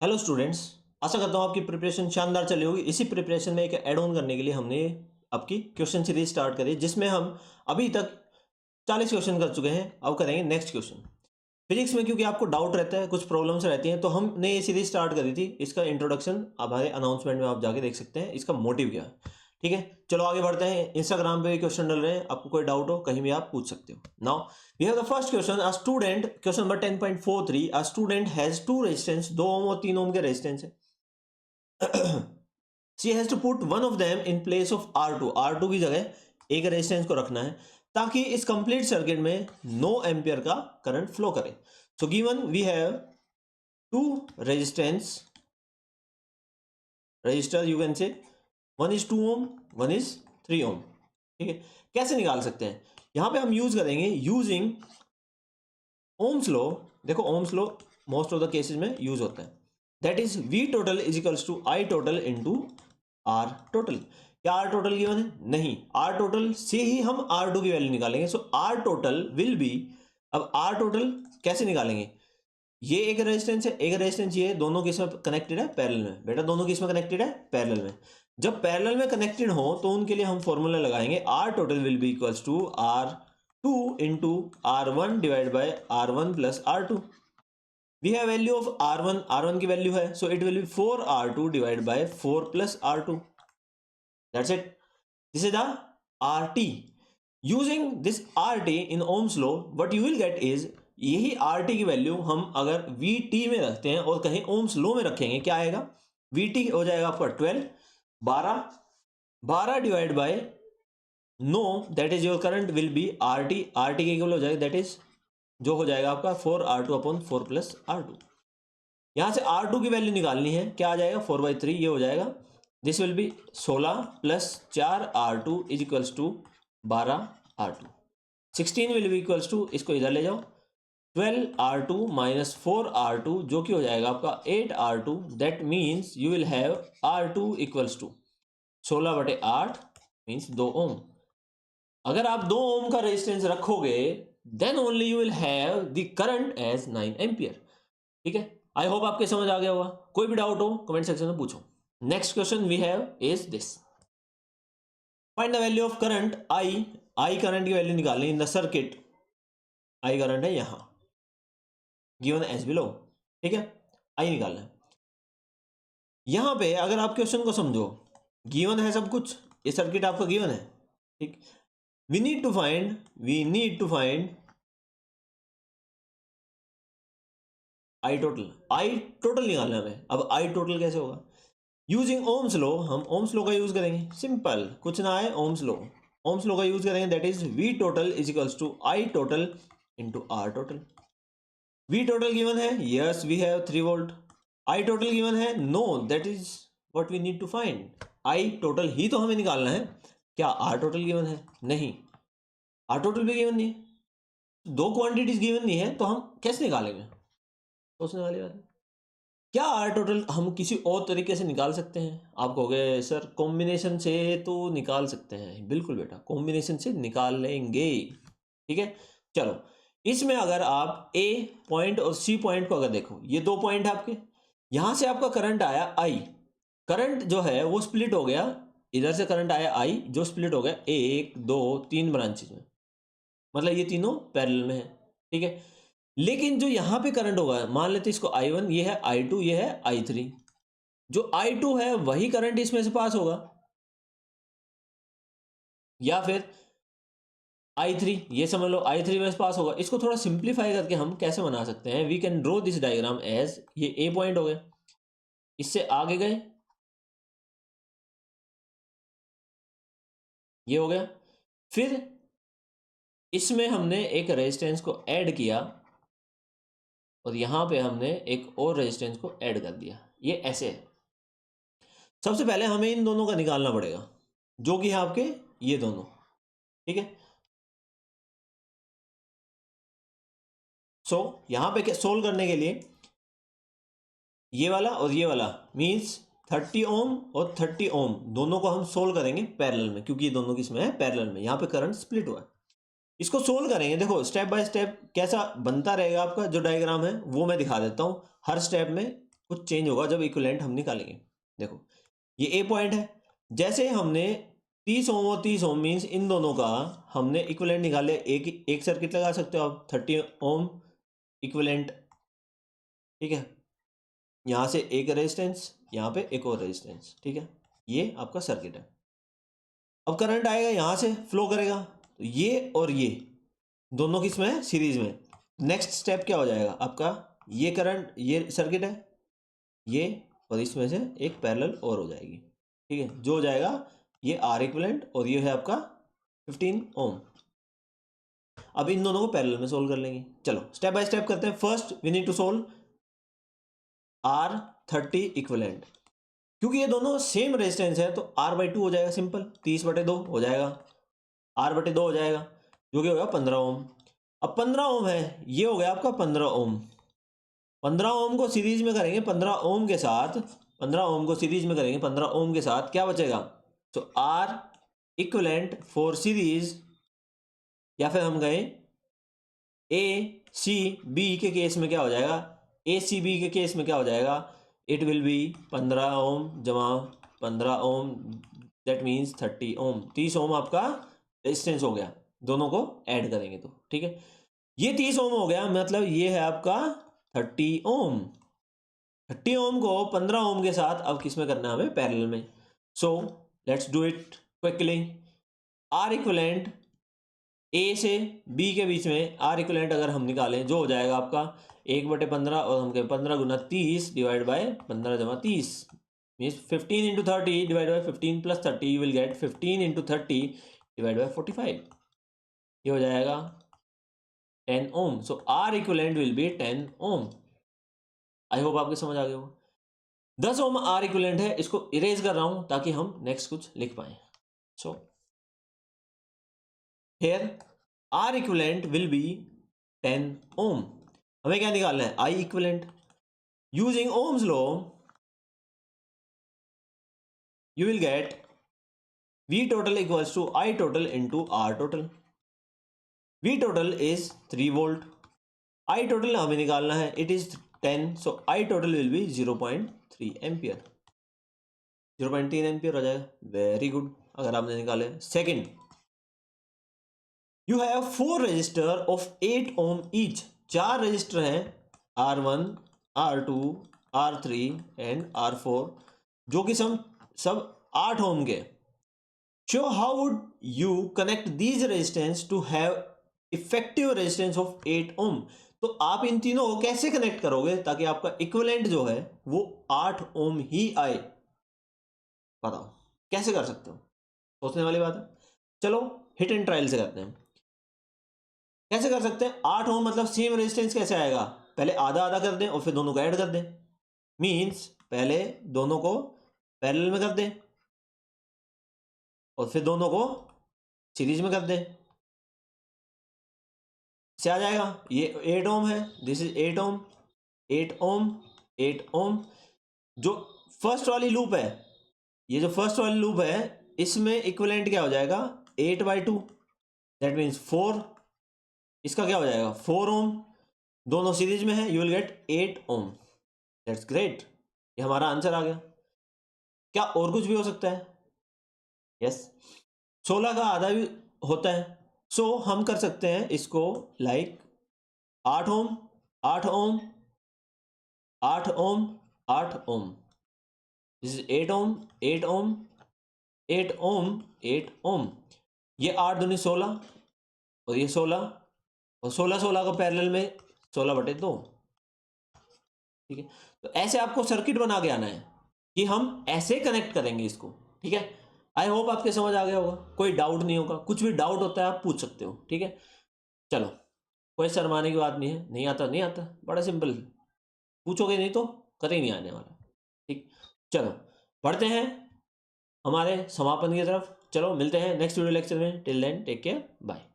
Hello students. आशा करता हूँ आपकी प्रिपरेशन शानदार चली होगी। इसी प्रिपरेशन में एक ऐड ऑन करने के लिए हमने आपकी क्वेश्चन सीरीज स्टार्ट करी, जिसमें हम अभी तक 40 क्वेश्चन कर चुके हैं। अब करेंगे नेक्स्ट क्वेश्चन। फिजिक्स में क्योंकि आपको डाउट रहता है, कुछ प्रॉब्लम्स रहती हैं, तो हमने ये सीरीज स्टार्ट करी थी। इसका इंट्रोडक्शन हमारे अनाउंसमेंट में आप जाके देख सकते हैं, इसका मोटिव क्या है। ठीक है, चलो आगे बढ़ते हैं। इंस्टाग्राम पे भी क्वेश्चन डल रहे हैं, आपको कोई डाउट हो कहीं भी आप पूछ सकते हो। Now we have the first question. A student, question number 10.43, a student has two resistance, 2 ohm और 3 ओम के रेजिस्टेंस है। She has to put one of them in place of R2, R2 की जगह एक रेजिस्टेंस को रखना है ताकि इस कंप्लीट सर्किट में 9 एम्पियर का करंट फ्लो करे। So given we have two resistance, resistor you can say, one is 2 ohm, one is 3 ohm. ठीक है, कैसे निकाल सकते हैं? यहां पे हम यूज करेंगे यूजिंग ओम्स लॉ। देखो ohm's law most of the cases में यूज होता है। That is V total is equals to I total into R total. क्या R टोटल गिवन है? नहीं, R टोटल से ही हम R2 की वैल्यू निकालेंगे। सो R टोटल विल बी, अब R टोटल कैसे निकालेंगे? ये एक रेजिस्टेंस है, एक रेजिस्टेंस ये, दोनों किसमें कनेक्टेड है? पैरेलल में। बेटा दोनों किसमें कनेक्टेड है? पैरेलल में। जब पैरेलल में कनेक्टेड हो तो उनके लिए हम फॉर्मूला लगाएंगे, R total will be equals to R2 into R1 divide by R1 plus R2। We have value of R1 की वैल्यू है, so it will be 4R2 divide by 4 plus R2। That's it, this is the RT। Using this RT in ohm's law what you will get is, यही RT की value हम अगर VT में रखते हैं और कहीं ओम्स लॉ में रखेंगे, क्या आएगा? VT हो जाएगा आपका 12, 12 divide by 9, that is your current will be RT के इक्वल हो जाएगा, दैट इज जो हो जाएगा आपका 4R2 अपॉन 4 प्लस R2। यहां से R2 की वैल्यू निकालनी है, क्या आ जाएगा? 4/3 ये हो जाएगा। This will be 16 plus 4R2 is equals to 12R2। 16 will be equals to, इसको इधर ले जाओ, 12R2 माइनस 4R2 जो कि हो जाएगा आपका 8R2। That means you will have R2 equals to 16/8 means 2 ohm. अगर आप 2 ओम का रेजिस्टेंस रखोगे then only you will have the current as 9 ampere. ठीक है, आई होप आपके समझ आ गया होगा। कोई भी डाउट हो कमेंट सेक्शन में पूछो। Next question we have is this, find the value of current I current की वैल्यू निकालनी in the circuit. I current है यहां गिवन एज बिलो। ठीक है, I निकालना है। यहां पे अगर आप क्वेश्चन को समझो, गिवन है सब कुछ, ये सर्किट आपका गिवन है। ठीक, we need to find I total निकालना है हमें। अब I टोटल कैसे होगा? यूजिंग ओम्स लॉ, हम ओम्स लॉ का यूज करेंगे। सिंपल, कुछ ना है, ओम्स लॉ का यूज करेंगे। That is V total is equals to I total into R total. V total given है, yes we have 3 volt. I total given है, no, that is what we need to find. I total ही तो हमें निकालना है। क्या R total given है? नहीं, R total भी गिवन नहीं है। दो क्वांटिटीज गिवन नहीं है तो हम कैसे निकालेंगे? सोचने वाली बात है। क्या R टोटल हम किसी और तरीके से निकाल सकते हैं? आप कहोगे सर कॉम्बिनेशन से तो निकाल सकते हैं। बिल्कुल बेटा, कॉम्बिनेशन से निकाल लेंगे। ठीक है, चलो इसमें अगर आप A पॉइंट और C पॉइंट को अगर देखो, ये 2 पॉइंट है आपके, यहां से आपका करंट आया I, करंट जो है वो स्प्लिट हो गया, इधर से करंट आया I जो स्प्लिट हो गया 1 2 3 ब्रांचेज में, मतलब ये तीनों पैरेलल में है। ठीक है, लेकिन जो यहां पे करंट होगा, मान लेते इसको I1, ये है I2, ये है I3, जो I2 है वही करंट इसमें से पास होगा, या फिर I3, ये समझ लो I3 में से पास होगा। इसको थोड़ा सिंप्लीफाई करके हम कैसे बना सकते हैं? We can draw this diagram as, ये A पॉइंट हो गया, इससे आगे गए ये हो गया, फिर इसमें हमने एक रेजिस्टेंस को ऐड किया और यहां पे हमने एक और रेजिस्टेंस को ऐड कर दिया, ये ऐसे है। सबसे पहले हमें इन दोनों का निकालना पड़ेगा, जो कि है आपके ये दोनों। ठीक है, सो यहां पे सोल्व करने के लिए ये वाला और ये वाला मींस 30 ओम और 30 ओम दोनों को हम सोल्व करेंगे पैरेलल में, क्योंकि ये दोनों किसमें है? पैरेलल में। यहां पे करंट स्प्लिट हुआ है, इसको सोल्व करेंगे। देखो स्टेप बाय स्टेप कैसा बनता रहेगा आपका जो डायग्राम है वो मैं दिखा देता हूं। हर स्टेप में कुछ चेंज होगा जब इक्विवेलेंट हम निकालेंगे। देखो ये ए पॉइंट है, जैसे हमने 30 ओम और 30 ओम मीन्स इन दोनों का हमने इक्विवेलेंट निकाले, एक सर्किट लगा सकते हो आप 30 ओम इक्विवेलेंट, ठीक है। यहाँ से एक रेजिस्टेंस, यहाँ पे एक और रेजिस्टेंस, ठीक है, ये आपका सर्किट है। अब करंट आएगा यहाँ से फ्लो करेगा, तो ये और ये दोनों किस में है, सीरीज में। नेक्स्ट स्टेप क्या हो जाएगा आपका, ये करंट, ये सर्किट है, ये और इसमें से एक पैरेलल और हो जाएगी, ठीक है, जो हो जाएगा ये आर इक्विवेलेंट और ये है आपका 15 ओम। अब इन दोनों को पैरेलल में सोल्व कर लेंगे। चलो स्टेप बाय स्टेप करते हैं। First we need to solve R 30 equivalent, क्योंकि ये दोनों सेम रेजिस्टेंस है तो R बाई 2 हो जाएगा, सिंपल 30/2 हो जाएगा, R/2 हो जाएगा, जो कि होगा 15 ओम। अब 15 ओम है, ये हो गया आपका 15 ओम। 15 ओम को सीरीज में करेंगे 15 ओम के साथ, 15 ओम को सीरीज में करेंगे 15 ओम के साथ, क्या बचेगा, तो आर इक्विवेलेंट फॉर सीरीज, या फिर हम कहें ए सी बी के केस में क्या हो जाएगा, ए सी बी के केस में क्या हो जाएगा, इट विल बी 15 ओम जमा 15 ओम, दैट मीन्स 30 ओम। 30 ओम आपका रेजिस्टेंस हो गया, दोनों को ऐड करेंगे तो, ठीक है। ये 30 ओम हो गया, मतलब ये है आपका 30 ओम। 30 ओम को 15 ओम के साथ अब किस में करना है हमें, पैरेलल में। So let's do it quickly. R equivalent A से बी के बीच में आर इक्विवेलेंट अगर हम निकालें, जो हो जाएगा आपका 1/15 और हम कहें 15 गुना 30 डिवाइड बाय 15 जमा 30 means 15 into 30 divide by 15 plus 30, you will get 15 into 30 divide by 45, ये हो जाएगा 10 ohm. So R equivalent will be 10 ohm. I hope आपके समझ आ गया हो। 10 ओम आर इक्विवेलेंट है, इसको इरेज कर रहा हूं ताकि हम नेक्स्ट कुछ लिख पाए। सो here R equivalent will be 10 ohm। हमें क्या निकालना है, I equivalent। Using Ohm's law you will get V total equals to I total into R total। V total is 3 volt, I total हमें निकालना है, it is 10, so I total will be 0.3 ampere, 0.3 ampere हो जाएगा। Very good, अगर आपने निकाले। Second, you have 4 resistor of 8 ohm each. 4 resistor हैं R1, R2, R3 and R4, जो कि सब 8 ओम के। Show how would you connect these resistance to have effective resistance of 8 ohm. तो आप इन तीनों को कैसे कनेक्ट करोगे ताकि आपका इक्विवेलेंट जो है वो 8 ओम ही आए, बताओ कैसे कर सकते हो, सोचने वाली बात है। चलो हिट एंड ट्रायल से करते हैं। कैसे कर सकते हैं, 8 ओम मतलब सेम रेजिस्टेंस कैसे आएगा, पहले आधा आधा कर दें और फिर दोनों को ऐड कर दें, मींस पहले दोनों को पैरेलल में कर दें और फिर दोनों को सीरीज में कर दें, से आ जाएगा। ये 8 ओम है, दिस इज 8 ओम, 8 ओम, 8 ओम। जो फर्स्ट वाली लूप है, ये जो फर्स्ट वाली लूप है, इसमें इक्विवेलेंट क्या हो जाएगा, 8/2, दैट मीन्स 4। इसका क्या हो जाएगा 4 ओम, दोनों सीरीज में है, you will get 8 ohm. That's great, ये हमारा आंसर आ गया। क्या और कुछ भी हो सकता है, यस 16 का आधा भी होता है। सो हम कर सकते हैं इसको like 8 ohm, 8 ohm, 8 ohm, 8 ohm, this is 8 ohm, 8 ohm, 8 ohm, 8 ohm. ये 8 दूनी 16 और ये 16 और 16 को पैरेलल में 16/2, ठीक है। तो ऐसे आपको सर्किट बना के आना है कि हम ऐसे कनेक्ट करेंगे इसको, ठीक है। आई होप आपके समझ आ गया होगा, कोई डाउट नहीं होगा, कुछ भी डाउट होता है आप पूछ सकते हो, ठीक है। चलो कोई शर्माने की बात नहीं है, नहीं आता नहीं आता, बड़ा सिंपल, पूछोगे नहीं तो कतई नहीं आने वाला, ठीक। चलो बढ़ते हैं हमारे समापन की तरफ। चलो मिलते हैं नेक्स्ट वीडियो लेक्चर में, till then take care, bye.